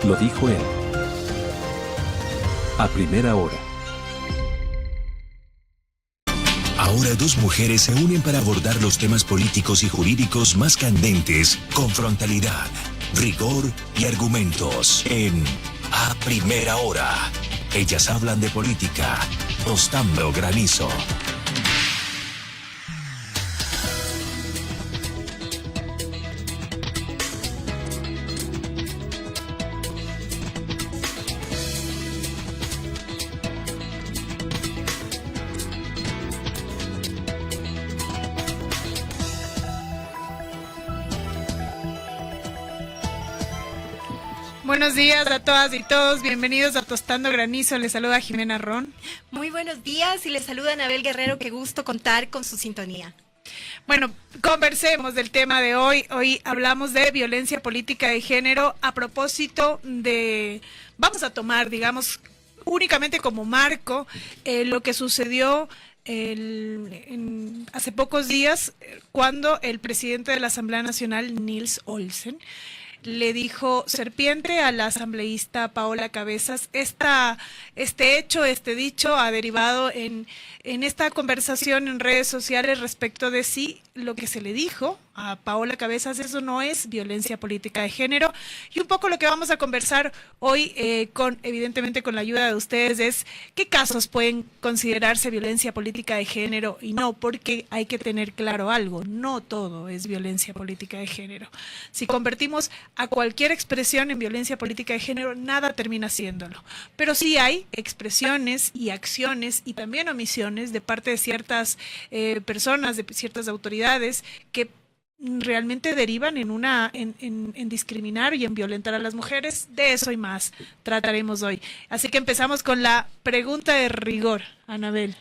Lo dijo él. A primera hora. Ahora dos mujeres se unen para abordar los temas políticos y jurídicos más candentes con frontalidad, rigor y argumentos en A Primera Hora. Ellas hablan de política. Tostando Granizo. Buenos días a todas y todos, bienvenidos a Tostando Granizo, les saluda Jimena Ron. Muy buenos días y les saluda Anabel Guerrero, qué gusto contar con su sintonía. Bueno, conversemos del tema de hoy. Hoy hablamos de violencia política de género a propósito de, vamos a tomar, digamos, únicamente como marco lo que sucedió hace pocos días cuando el presidente de la Asamblea Nacional, Nils Olsen, le dijo serpiente a la asambleísta Paola Cabezas. Este hecho, este dicho ha derivado en esta conversación en redes sociales respecto de si lo que se le dijo a Paola Cabezas, eso no es violencia política de género. Y un poco lo que vamos a conversar hoy, evidentemente con la ayuda de ustedes, es qué casos pueden considerarse violencia política de género y no, porque hay que tener claro algo, no todo es violencia política de género. Si convertimos a cualquier expresión en violencia política de género, nada termina siéndolo. Pero sí hay expresiones y acciones y también omisiones de parte de ciertas personas, de ciertas autoridades que realmente derivan en discriminar y en violentar a las mujeres. De eso y más trataremos hoy. Así que empezamos con la pregunta de rigor, Anabel.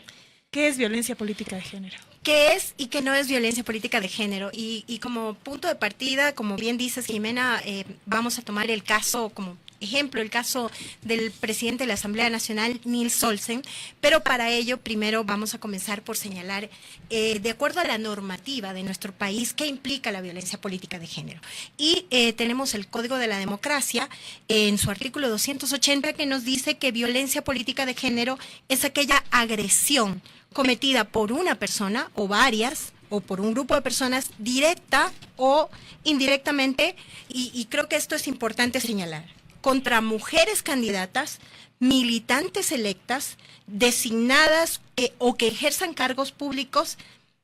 ¿Qué es violencia política de género? ¿Qué es y qué no es violencia política de género? Y como punto de partida, como bien dices, Jimena, vamos a tomar el caso como ejemplo, el caso del presidente de la Asamblea Nacional, Nils Olsen, pero para ello primero vamos a comenzar por señalar, de acuerdo a la normativa de nuestro país, qué implica la violencia política de género. Y tenemos el Código de la Democracia en su artículo 280 que nos dice que violencia política de género es aquella agresión cometida por una persona o varias o por un grupo de personas directa o indirectamente, y creo que esto es importante señalar, contra mujeres candidatas, militantes electas, designadas o que ejerzan cargos públicos,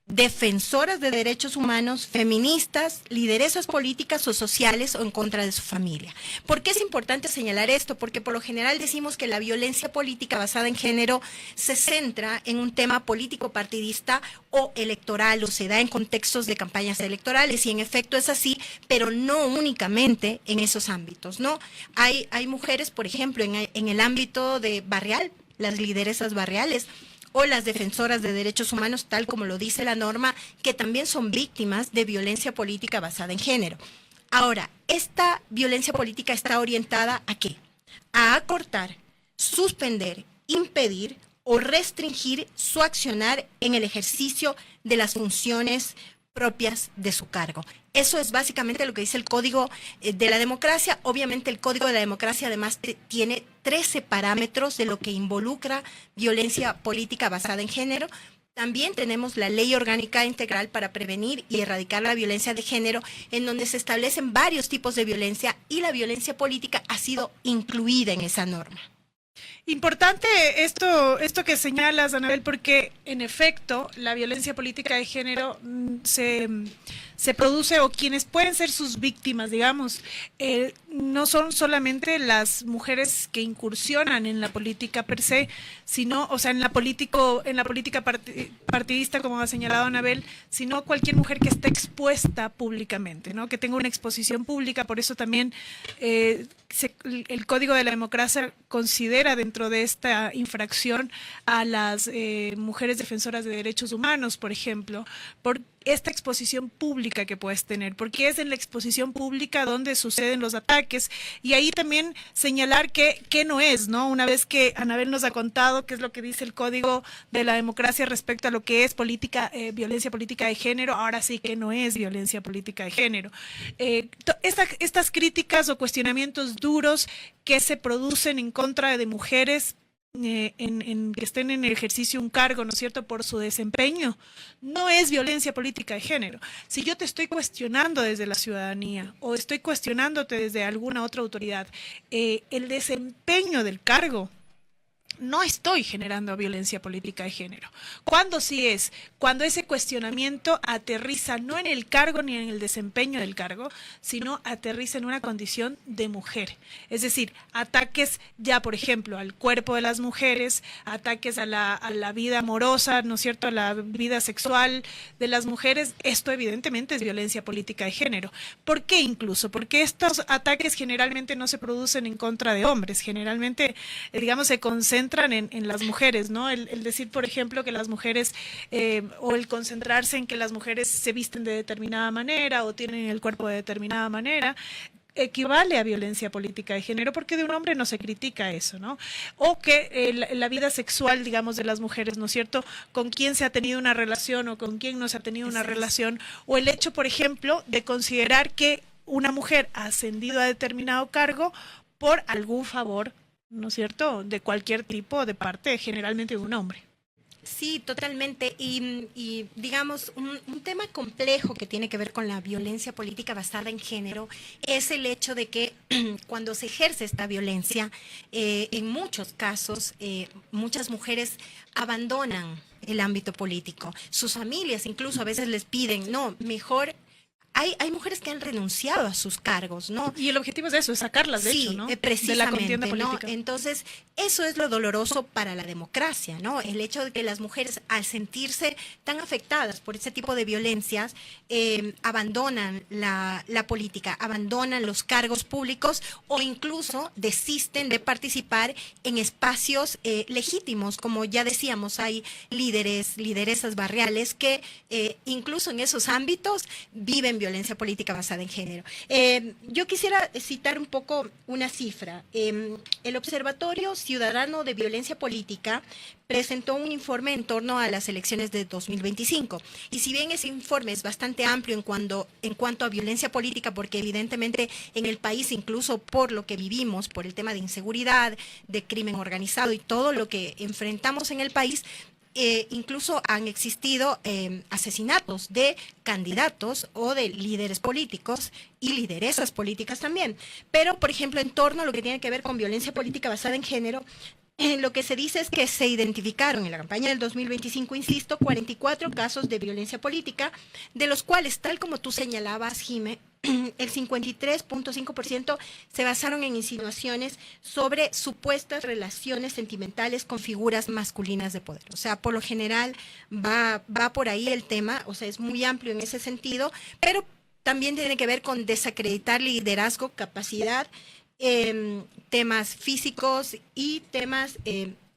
defensoras de derechos humanos, feministas, lideresas políticas o sociales o en contra de su familia. ¿Por qué es importante señalar esto? Porque por lo general decimos que la violencia política basada en género se centra en un tema político partidista o electoral o se da en contextos de campañas electorales y en efecto es así, pero no únicamente en esos ámbitos, ¿no? Hay mujeres, por ejemplo, en el ámbito de barrial, las lideresas barriales, o las defensoras de derechos humanos, tal como lo dice la norma, que también son víctimas de violencia política basada en género. Ahora, esta violencia política está orientada ¿a qué? A acortar, suspender, impedir o restringir su accionar en el ejercicio de las funciones propias de su cargo. Eso es básicamente lo que dice el Código de la Democracia. Obviamente el Código de la Democracia además tiene 13 parámetros de lo que involucra violencia política basada en género. También tenemos la Ley Orgánica Integral para prevenir y erradicar la violencia de género, en donde se establecen varios tipos de violencia y la violencia política ha sido incluida en esa norma. Importante esto que señalas, Anabel, porque en efecto la violencia política de género se produce, o quienes pueden ser sus víctimas, digamos, no son solamente las mujeres que incursionan en la política per se, sino, o sea, en la política partidista, como ha señalado Anabel, sino cualquier mujer que esté expuesta públicamente, ¿no? Que tenga una exposición pública. Por eso también el Código de la Democracia considera dentro de esta infracción a las mujeres defensoras de derechos humanos, por ejemplo, esta exposición pública que puedes tener, porque es en la exposición pública donde suceden los ataques, y ahí también señalar que no es, ¿no? Una vez que Anabel nos ha contado qué es lo que dice el Código de la Democracia respecto a lo que es política, violencia política de género, ahora sí que no es violencia política de género. Estas críticas o cuestionamientos duros que se producen en contra de mujeres que estén en el ejercicio de un cargo, ¿no es cierto?, por su desempeño, no es violencia política de género. Si yo te estoy cuestionando desde la ciudadanía o estoy cuestionándote desde alguna otra autoridad, el desempeño del cargo, no estoy generando violencia política de género. ¿Cuándo sí es? Cuando ese cuestionamiento aterriza no en el cargo ni en el desempeño del cargo, sino aterriza en una condición de mujer. Es decir, ataques ya, por ejemplo, al cuerpo de las mujeres, ataques a la vida amorosa, ¿no es cierto?, a la vida sexual de las mujeres. Esto evidentemente es violencia política de género. ¿Por qué incluso? Porque estos ataques generalmente no se producen en contra de hombres, generalmente, digamos, se concentran en las mujeres, ¿no? El decir, por ejemplo, que las mujeres, o el concentrarse en que las mujeres se visten de determinada manera o tienen el cuerpo de determinada manera, equivale a violencia política de género, porque de un hombre no se critica eso, ¿no? O que la vida sexual, digamos, de las mujeres, ¿no es cierto?, con quién se ha tenido una relación o con quién no se ha tenido una relación, o el hecho, por ejemplo, de considerar que una mujer ha ascendido a determinado cargo por algún favor, ¿no es cierto?, de cualquier tipo, de parte generalmente de un hombre. Sí, totalmente. Y digamos, un tema complejo que tiene que ver con la violencia política basada en género es el hecho de que cuando se ejerce esta violencia, en muchos casos, muchas mujeres abandonan el ámbito político. Sus familias incluso a veces les piden, no, mejor. Hay mujeres que han renunciado a sus cargos, ¿no? Y el objetivo es eso, es sacarlas, de hecho, ¿no? Precisamente, de la contienda política. ¿no? Entonces, eso es lo doloroso para la democracia, ¿no? El hecho de que las mujeres, al sentirse tan afectadas por ese tipo de violencias, abandonan la política, abandonan los cargos públicos o incluso desisten de participar en espacios legítimos. Como ya decíamos, hay lideresas barriales que incluso en esos ámbitos viven violencia política basada en género. Yo quisiera citar un poco una cifra. El Observatorio Ciudadano de Violencia Política presentó un informe en torno a las elecciones de 2025. Y si bien ese informe es bastante amplio en cuanto a violencia política, porque evidentemente en el país, incluso por lo que vivimos, por el tema de inseguridad, de crimen organizado y todo lo que enfrentamos en el país, incluso han existido asesinatos de candidatos o de líderes políticos y lideresas políticas también. Pero, por ejemplo, en torno a lo que tiene que ver con violencia política basada en género, lo que se dice es que se identificaron en la campaña del 2025, insisto, 44 casos de violencia política, de los cuales, tal como tú señalabas, Jime, el 53.5% se basaron en insinuaciones sobre supuestas relaciones sentimentales con figuras masculinas de poder. O sea, por lo general va por ahí el tema, o sea, es muy amplio en ese sentido, pero también tiene que ver con desacreditar liderazgo, capacidad, temas físicos y temas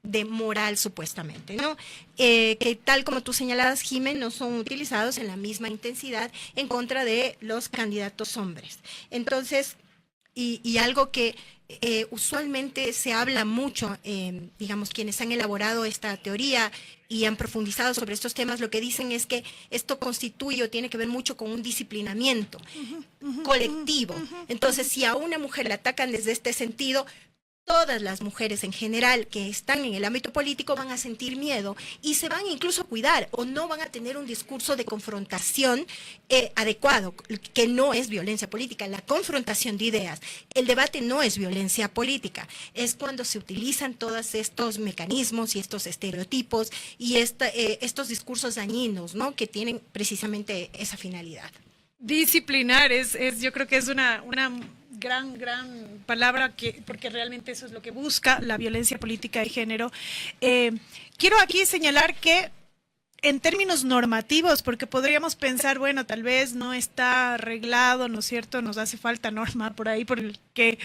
de moral, supuestamente, ¿no? Que tal como tú señalabas, Jiménez, no son utilizados en la misma intensidad en contra de los candidatos hombres. Entonces, y algo que usualmente se habla mucho, digamos, quienes han elaborado esta teoría y han profundizado sobre estos temas, lo que dicen es que esto constituye o tiene que ver mucho con un disciplinamiento colectivo. Entonces, si a una mujer la atacan desde este sentido, todas las mujeres en general que están en el ámbito político van a sentir miedo y se van incluso a cuidar o no van a tener un discurso de confrontación adecuado, que no es violencia política, la confrontación de ideas. El debate no es violencia política, es cuando se utilizan todos estos mecanismos y estos estereotipos y estos discursos dañinos, ¿no?, que tienen precisamente esa finalidad. Disciplinar yo creo que es una gran palabra, porque realmente eso es lo que busca la violencia política de género. Quiero aquí señalar que en términos normativos, porque podríamos pensar, bueno, tal vez no está arreglado, ¿no es cierto?, nos hace falta norma por ahí, porque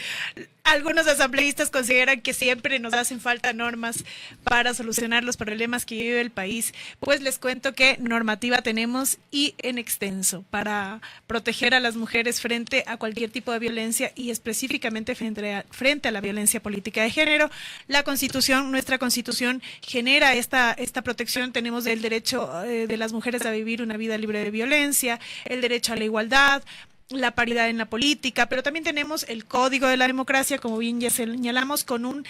algunos asambleístas consideran que siempre nos hacen falta normas para solucionar los problemas que vive el país. Pues les cuento que normativa tenemos y en extenso para proteger a las mujeres frente a cualquier tipo de violencia y específicamente frente a la violencia política de género. La Constitución, nuestra Constitución genera esta protección. Tenemos el derecho de las mujeres a vivir una vida libre de violencia, el derecho a la igualdad, la paridad en la política, pero también tenemos el Código de la Democracia, como bien ya señalamos, con un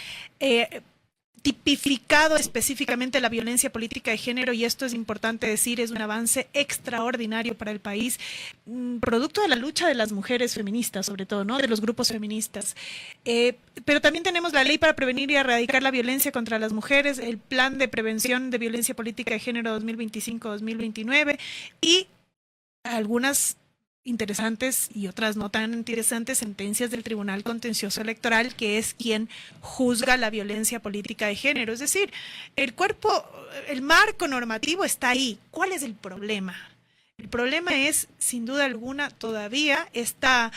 tipificado específicamente la violencia política de género, y esto es importante decir, es un avance extraordinario para el país, producto de la lucha de las mujeres feministas, sobre todo, ¿no? De los grupos feministas. Pero también tenemos la Ley para prevenir y erradicar la violencia contra las mujeres, el Plan de Prevención de Violencia Política de Género 2025-2029 y algunas interesantes y otras no tan interesantes sentencias del Tribunal Contencioso Electoral, que es quien juzga la violencia política de género. Es decir, el marco normativo está ahí. ¿Cuál es el problema? El problema es, sin duda alguna, todavía estas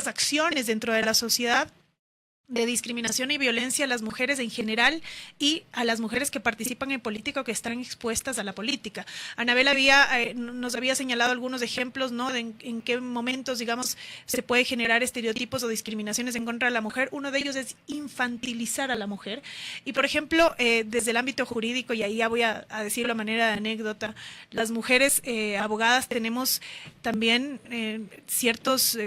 acciones dentro de la sociedad de discriminación y violencia a las mujeres en general y a las mujeres que participan en política o que están expuestas a la política. Anabel nos había señalado algunos ejemplos, ¿no? De en qué momentos, digamos, se puede generar estereotipos o discriminaciones en contra de la mujer. Uno de ellos es infantilizar a la mujer. Y, por ejemplo, desde el ámbito jurídico, y ahí ya voy a decirlo a manera de anécdota, las mujeres abogadas tenemos también ciertos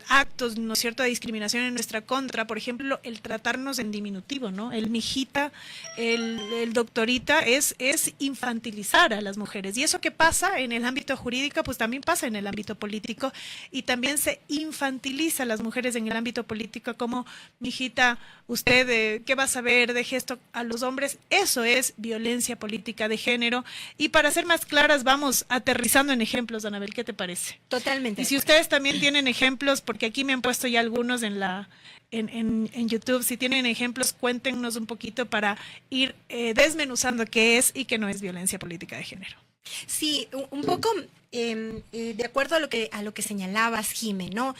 actos, ¿no es cierto?, de discriminación en nuestra contra. Por ejemplo, el tratarnos en diminutivo, ¿no? El mijita, el doctorita es infantilizar a las mujeres. Y eso que pasa en el ámbito jurídico, pues también pasa en el ámbito político, y también se infantiliza a las mujeres en el ámbito político como, mijita, usted, ¿qué va a saber? Deje esto a los hombres. Eso es violencia política de género. Y para ser más claras, vamos aterrizando en ejemplos, Anabel, ¿qué te parece? Totalmente. Y si ustedes también tienen ejemplos, porque aquí me han puesto ya algunos en YouTube, si tienen ejemplos, cuéntenos un poquito para ir desmenuzando qué es y qué no es violencia política de género. Sí, un poco de acuerdo a lo que señalabas, Jimé, ¿no?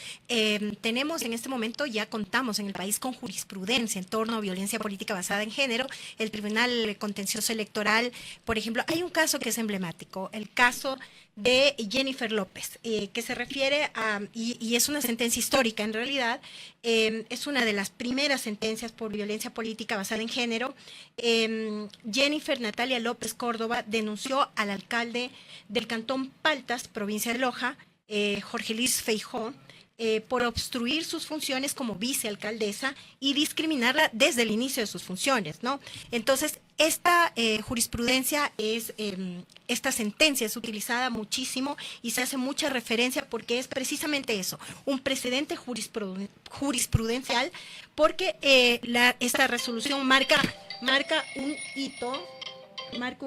Tenemos en este momento, ya contamos en el país con jurisprudencia en torno a violencia política basada en género. El Tribunal Contencioso Electoral, por ejemplo, hay un caso que es emblemático, el caso de Jennifer López, que se refiere a, y es una sentencia histórica en realidad, es una de las primeras sentencias por violencia política basada en género. Jennifer Natalia López Córdoba denunció al alcalde del Cantón Paltas, provincia de Loja, Jorge Luis Feijó, por obstruir sus funciones como vicealcaldesa y discriminarla desde el inicio de sus funciones, ¿no? Entonces, esta jurisprudencia esta sentencia es utilizada muchísimo y se hace mucha referencia porque es precisamente eso, un precedente jurisprudencial, porque esta resolución marca un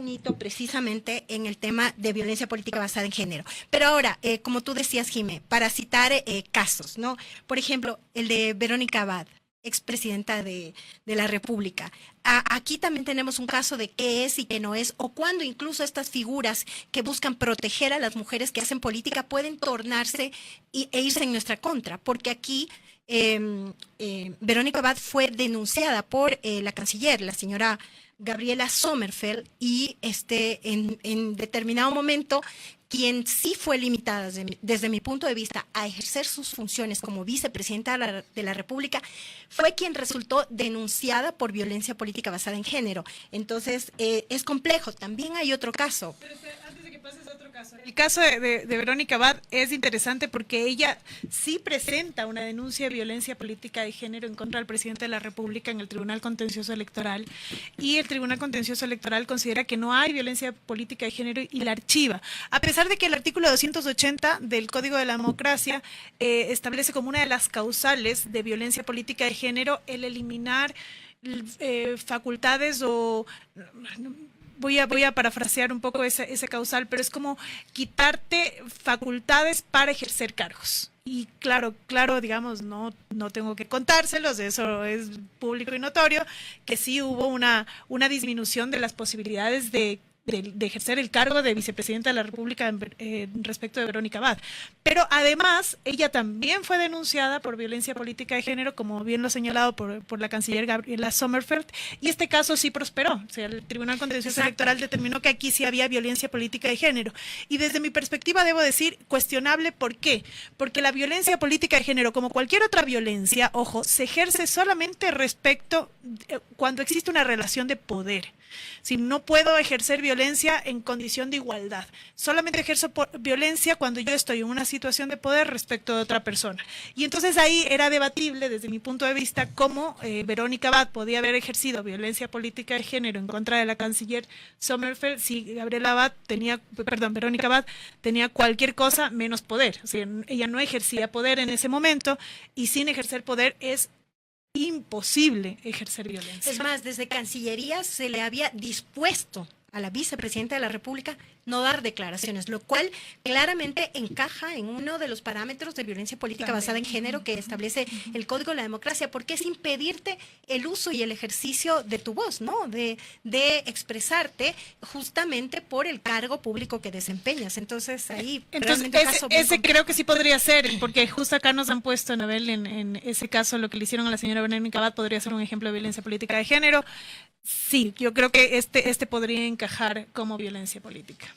hito precisamente en el tema de violencia política basada en género. Pero ahora, como tú decías, Jimé, para citar casos, ¿no? Por ejemplo, el de Verónica Abad, expresidenta de la República. Aquí también tenemos un caso de qué es y qué no es, o cuando incluso estas figuras que buscan proteger a las mujeres que hacen política pueden tornarse e irse en nuestra contra, porque aquí Verónica Abad fue denunciada por la canciller, la señora Gabriela Sommerfeld, y en determinado momento quien sí fue limitada desde mi punto de vista a ejercer sus funciones como vicepresidenta de la República fue quien resultó denunciada por violencia política basada en género. Entonces, es complejo. También hay otro caso. Pero antes de que pases a otro caso, el caso de Verónica Abad es interesante porque ella sí presenta una denuncia de violencia política de género en contra del presidente de la República en el Tribunal Contencioso Electoral, y el Tribunal Contencioso Electoral considera que no hay violencia política de género y la archiva, a pesar de que el artículo 280 del Código de la Democracia establece como una de las causales de violencia política de género el eliminar facultades o... Voy a parafrasear un poco ese causal, pero es como quitarte facultades para ejercer cargos. Y claro, digamos, no tengo que contárselos, eso es público y notorio, que sí hubo una disminución de las posibilidades de de ejercer el cargo de vicepresidenta de la República respecto de Verónica Abad. Pero además, ella también fue denunciada por violencia política de género, como bien lo ha señalado por la canciller Gabriela Sommerfeld, y este caso sí prosperó. O sea, el Tribunal Contencioso Electoral determinó que aquí sí había violencia política de género. Y desde mi perspectiva debo decir cuestionable. ¿Por qué? Porque la violencia política de género, como cualquier otra violencia, ojo, se ejerce solamente respecto cuando existe una relación de poder. Si no puedo ejercer violencia en condición de igualdad, solamente ejerzo violencia cuando yo estoy en una situación de poder respecto de otra persona. Y entonces ahí era debatible desde mi punto de vista cómo Verónica Abad podía haber ejercido violencia política de género en contra de la canciller Sommerfeld si Verónica Abad tenía cualquier cosa menos poder. O sea, ella no ejercía poder en ese momento, y sin ejercer poder es imposible ejercer violencia. Es más, desde Cancillería se le había dispuesto a la vicepresidenta de la República no dar declaraciones, lo cual claramente encaja en uno de los parámetros de violencia política basada en género que establece el Código de la Democracia, porque es impedirte el uso y el ejercicio de tu voz, ¿no? De expresarte justamente por el cargo público que desempeñas. Entonces, ahí ese creo que sí podría ser, porque justo acá nos han puesto, Anabel, en ese caso lo que le hicieron a la señora Verónica Abad podría ser un ejemplo de violencia política de género. Sí, yo creo que este podría encajar como violencia política.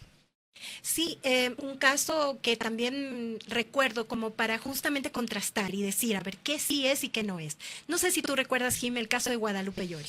Sí, un caso que también recuerdo como para justamente contrastar y decir, a ver, qué sí es y qué no es. No sé si tú recuerdas, Jim, el caso de Guadalupe Llori.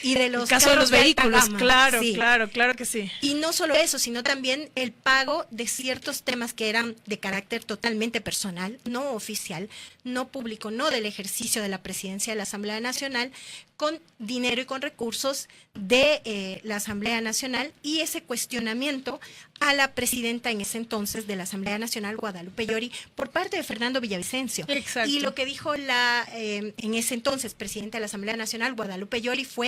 Y de los el caso de los vehículos, claro, sí. claro que sí. Y no solo eso, sino también el pago de ciertos temas que eran de carácter totalmente personal, no oficial, no público, no del ejercicio de la presidencia de la Asamblea Nacional, con dinero y con recursos de la Asamblea Nacional, y ese cuestionamiento a la presidenta en ese entonces de la Asamblea Nacional, Guadalupe Llori, por parte de Fernando Villavicencio. Exacto. Y lo que dijo en ese entonces presidenta de la Asamblea Nacional, Guadalupe Llori, fue: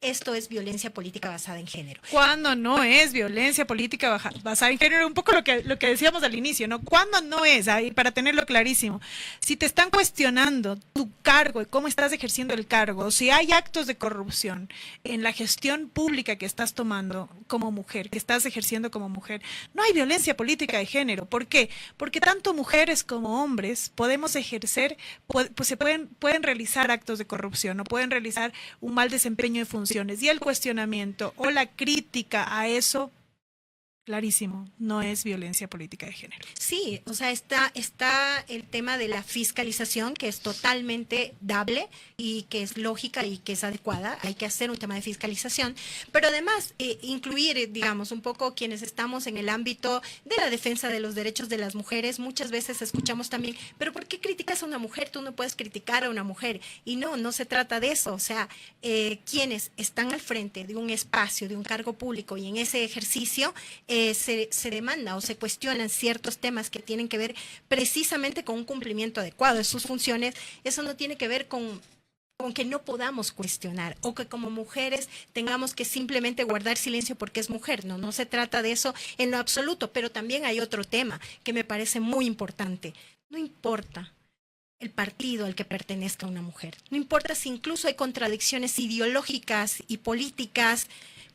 esto es violencia política basada en género. ¿Cuándo no es violencia política basada en género? Un poco lo que decíamos al inicio, ¿no? ¿Cuándo no es? Ahí, para tenerlo clarísimo. Si te están cuestionando tu cargo y cómo estás ejerciendo el cargo, o si hay actos de corrupción en la gestión pública que estás tomando como mujer, que estás ejerciendo como mujer, no hay violencia política de género. ¿Por qué? Porque tanto mujeres como hombres podemos ejercer, pues se pueden realizar actos de corrupción, o pueden realizar un mal desempeño de funciones. Y el cuestionamiento o la crítica a eso, clarísimo, no es violencia política de género. Sí, o sea, está el tema de la fiscalización, que es totalmente dable y que es lógica y que es adecuada. Hay que hacer un tema de fiscalización, pero además incluir, digamos, un poco quienes estamos en el ámbito de la defensa de los derechos de las mujeres. Muchas veces escuchamos también, pero ¿por qué criticas a una mujer? Tú no puedes criticar a una mujer. Y no se trata de eso. O sea, quienes están al frente de un espacio, de un cargo público, y en ese ejercicio se demanda o se cuestionan ciertos temas que tienen que ver precisamente con un cumplimiento adecuado de sus funciones. Eso no tiene que ver con que no podamos cuestionar, o que como mujeres tengamos que simplemente guardar silencio porque es mujer. No se trata de eso en lo absoluto. Pero también hay otro tema que me parece muy importante. No importa el partido al que pertenezca una mujer, no importa si incluso hay contradicciones ideológicas y políticas.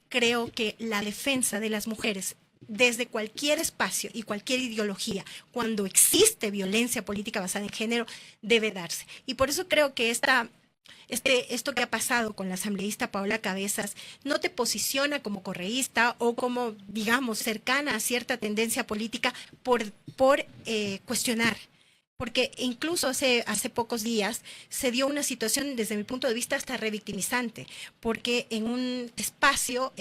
Creo que la defensa de las mujeres desde cualquier espacio y cualquier ideología, cuando existe violencia política basada en género, debe darse. Y por eso creo que esto que ha pasado con la asambleísta Paola Cabezas no te posiciona como correísta o como, digamos, cercana a cierta tendencia política por cuestionar. Porque incluso hace pocos días se dio una situación, desde mi punto de vista, hasta revictimizante, porque en un espacio,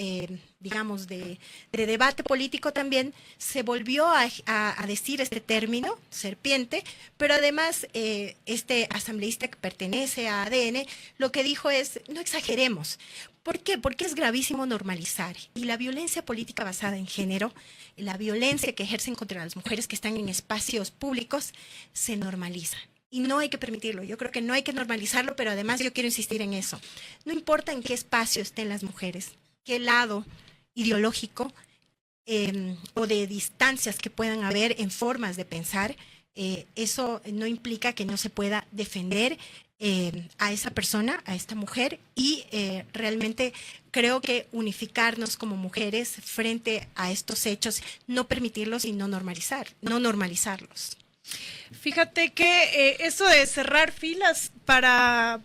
digamos, de debate político también, se volvió a decir este término, serpiente, pero además este asambleísta que pertenece a ADN, lo que dijo es: no exageremos. ¿Por qué? Porque es gravísimo normalizar. Y la violencia política basada en género, la violencia que ejercen contra las mujeres que están en espacios públicos, se normaliza. Y no hay que permitirlo. Yo creo que no hay que normalizarlo, pero además yo quiero insistir en eso. No importa en qué espacio estén las mujeres, qué lado ideológico o de distancias que puedan haber en formas de pensar, eso no implica que no se pueda defender a esa persona, a esta mujer, y realmente creo que unificarnos como mujeres frente a estos hechos, no permitirlos y no normalizarlos. Fíjate que eso de cerrar filas para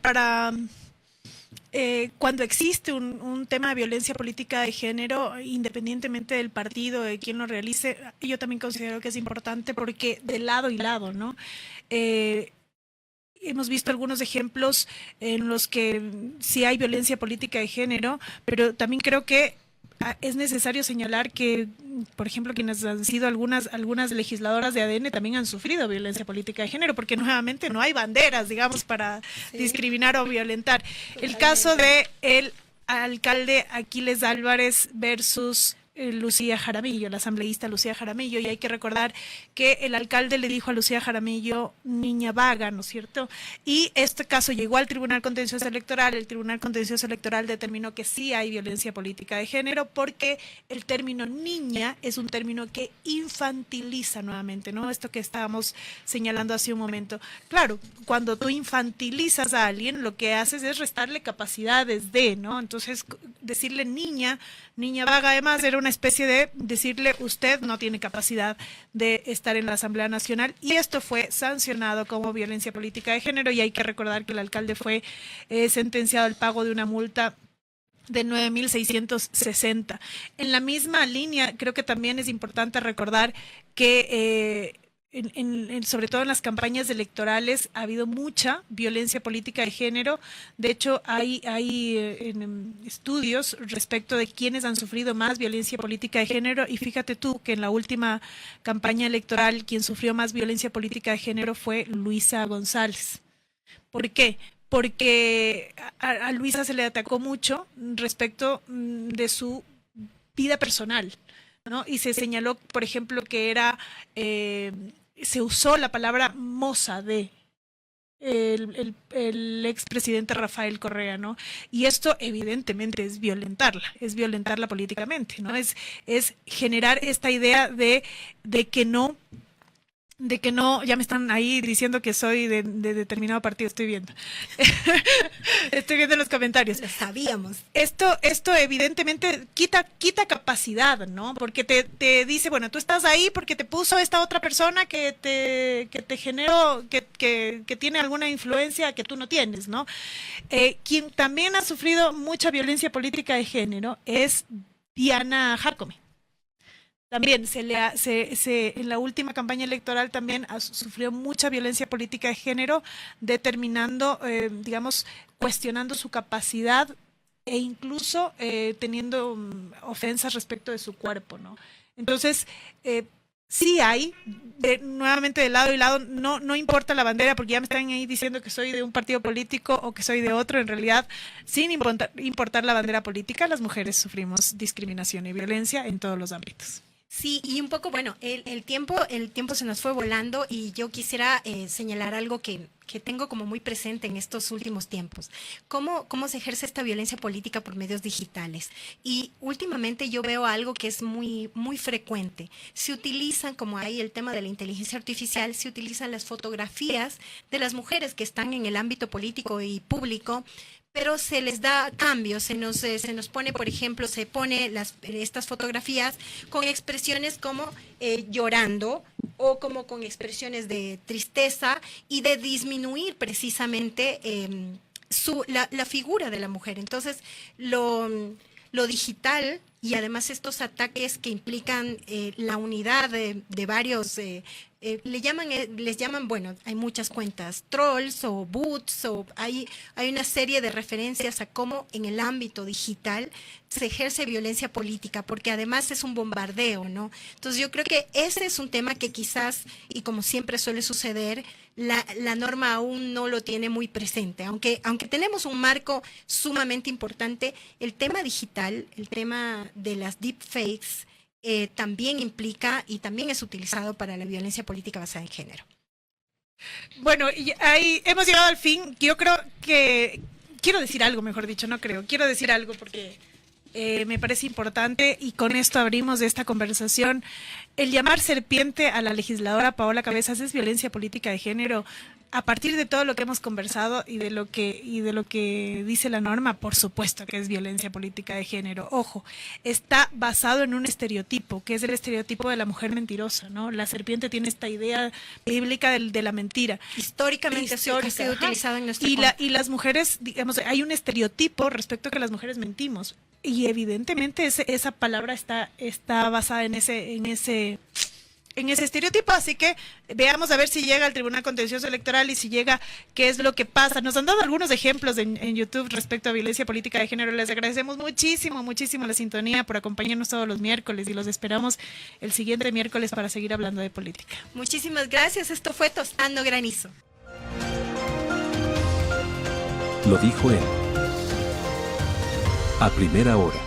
cuando existe un tema de violencia política de género, independientemente del partido, de quien lo realice, yo también considero que es importante porque de lado y lado, ¿no? Hemos visto algunos ejemplos en los que sí hay violencia política de género, pero también creo que es necesario señalar que, por ejemplo, quienes han sido algunas legisladoras de ADN también han sufrido violencia política de género, porque nuevamente no hay banderas, digamos, para discriminar o violentar. Totalmente. El caso de el alcalde Aquiles Álvarez versus Lucía Jaramillo, la asambleísta Lucía Jaramillo, y hay que recordar que el alcalde le dijo a Lucía Jaramillo niña vaga, ¿no es cierto? Y este caso llegó al Tribunal Contencioso Electoral, el Tribunal Contencioso Electoral determinó que sí hay violencia política de género porque el término niña es un término que infantiliza nuevamente, ¿no? Esto que estábamos señalando hace un momento. Claro, cuando tú infantilizas a alguien, lo que haces es restarle capacidades de, ¿no? Entonces, decirle niña vaga, además era una especie de decirle usted no tiene capacidad de estar en la Asamblea Nacional, y esto fue sancionado como violencia política de género, y hay que recordar que el alcalde fue sentenciado al pago de una multa de 9.660. En la misma línea, creo que también es importante recordar que sobre todo en las campañas electorales ha habido mucha violencia política de género. De hecho, hay estudios respecto de quienes han sufrido más violencia política de género, y fíjate tú que en la última campaña electoral quien sufrió más violencia política de género fue Luisa González. ¿Por qué? Porque a Luisa se le atacó mucho respecto de su vida personal, ¿no? Y se señaló, por ejemplo, que era se usó la palabra moza de el expresidente Rafael Correa, ¿no? Y esto evidentemente es violentarla políticamente, ¿no? Es generar esta idea de que no, ya me están ahí diciendo que soy de determinado partido, estoy viendo. Estoy viendo los comentarios. Lo sabíamos. Esto evidentemente quita capacidad, ¿no? Porque te dice, bueno, tú estás ahí porque te puso esta otra persona que te generó, que tiene alguna influencia que tú no tienes, ¿no? Quien también ha sufrido mucha violencia política de género es Diana Jacome. También en la última campaña electoral también sufrió mucha violencia política de género, determinando, cuestionando su capacidad e incluso teniendo ofensas respecto de su cuerpo, ¿no? Entonces, sí hay, nuevamente de lado y lado, no importa la bandera, porque ya me están ahí diciendo que soy de un partido político o que soy de otro. En realidad, sin importar la bandera política, las mujeres sufrimos discriminación y violencia en todos los ámbitos. Sí, y un poco, bueno, el tiempo se nos fue volando, y yo quisiera señalar algo que tengo como muy presente en estos últimos tiempos. ¿Cómo se ejerce esta violencia política por medios digitales? Y últimamente yo veo algo que es muy, muy frecuente. Se utilizan, como hay el tema de la inteligencia artificial, se utilizan las fotografías de las mujeres que están en el ámbito político y público, pero se les da cambios, se nos pone, por ejemplo, se pone estas fotografías con expresiones como llorando, o como con expresiones de tristeza, y de disminuir precisamente la figura de la mujer. Entonces, lo digital, y además estos ataques que implican la unidad de varios, les llaman, bueno, hay muchas cuentas, trolls o bots, o hay una serie de referencias a cómo en el ámbito digital se ejerce violencia política, porque además es un bombardeo, ¿no? Entonces yo creo que ese es un tema que quizás, y como siempre suele suceder, la norma aún no lo tiene muy presente, aunque tenemos un marco sumamente importante. El tema digital, el tema de las deepfakes, también implica y también es utilizado para la violencia política basada en género. Bueno, y ahí hemos llegado al fin. Yo creo que quiero decir algo, mejor dicho, quiero decir algo porque me parece importante, y con esto abrimos esta conversación. El llamar serpiente a la legisladora Paola Cabezas es violencia política de género. A partir de todo lo que hemos conversado y de lo que dice la norma, por supuesto que es violencia política de género. Ojo, está basado en un estereotipo, que es el estereotipo de la mujer mentirosa, ¿no? La serpiente tiene esta idea bíblica de la mentira. Históricamente ha sido utilizado en nuestra y las mujeres, digamos, hay un estereotipo respecto a que las mujeres mentimos. Y evidentemente esa palabra está basada en ese estereotipo, así que veamos a ver si llega al Tribunal Contencioso Electoral y si llega, qué es lo que pasa. Nos han dado algunos ejemplos en YouTube respecto a violencia política de género. Les agradecemos muchísimo la sintonía, por acompañarnos todos los miércoles, y los esperamos el siguiente miércoles para seguir hablando de política. Muchísimas gracias. Esto fue Tostando Granizo. Lo dijo él. A primera hora.